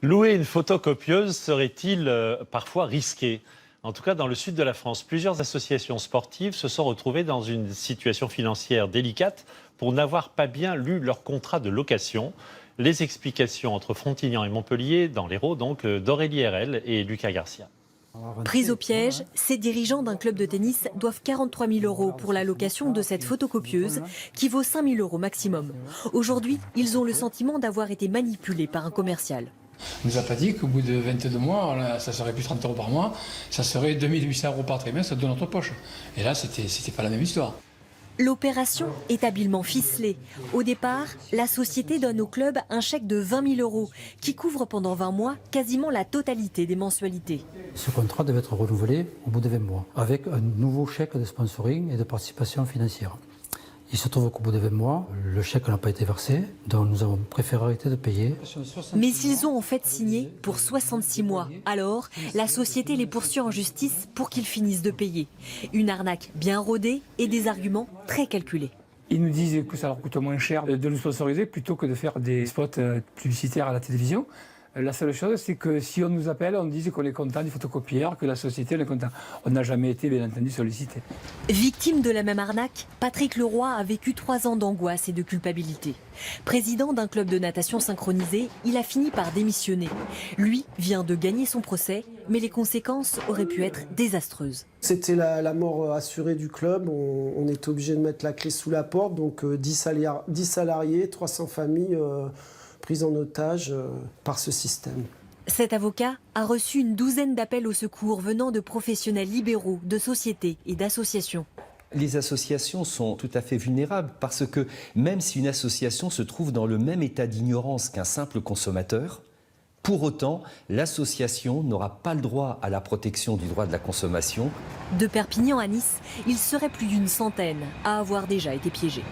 Louer une photocopieuse serait-il parfois risqué? En tout cas, dans le sud de la France, plusieurs associations sportives se sont retrouvées dans une situation financière délicate pour n'avoir pas bien lu leur contrat de location. Les explications entre Frontignan et Montpellier, dans l'Hérault, donc, d'Aurélie RL et Lucas Garcia. Pris au piège, ces dirigeants d'un club de tennis doivent 43 000 € pour la location de cette photocopieuse qui vaut 5 000 € maximum. Aujourd'hui, ils ont le sentiment d'avoir été manipulés par un commercial. On ne nous a pas dit qu'au bout de 22 mois, là, ça serait plus 30 € par mois, ça serait 2 800 € par trimestre de notre poche. Et là, c'était pas la même histoire. L'opération est habilement ficelée. Au départ, la société donne au club un chèque de 20 000 € qui couvre pendant 20 mois quasiment la totalité des mensualités. Ce contrat devait être renouvelé au bout de 20 mois avec un nouveau chèque de sponsoring et de participation financière. Il se trouve qu'au bout de 20 mois, le chèque n'a pas été versé, donc nous avons préféré arrêter de payer. Mais ils ont en fait signé pour 66 mois. Alors, la société les poursuit en justice pour qu'ils finissent de payer. Une arnaque bien rodée et des arguments très calculés. Ils nous disent que ça leur coûte moins cher de nous sponsoriser plutôt que de faire des spots publicitaires à la télévision. La seule chose, c'est que si on nous appelle, on dit qu'on est content du photocopieur, que la société on est content. On n'a jamais été, bien entendu, sollicité. Victime de la même arnaque, Patrick Leroy a vécu 3 ans d'angoisse et de culpabilité. Président d'un club de natation synchronisé, il a fini par démissionner. Lui vient de gagner son procès, mais les conséquences auraient pu être désastreuses. C'était la mort assurée du club. On est obligé de mettre la clé sous la porte. Donc 10 salariés, 300 familles prises en otage par ce système. Cet avocat a reçu une douzaine d'appels au secours venant de professionnels libéraux, de sociétés et d'associations. Les associations sont tout à fait vulnérables parce que même si une association se trouve dans le même état d'ignorance qu'un simple consommateur, pour autant, l'association n'aura pas le droit à la protection du droit de la consommation. De Perpignan à Nice, il serait plus d'une centaine à avoir déjà été piégés.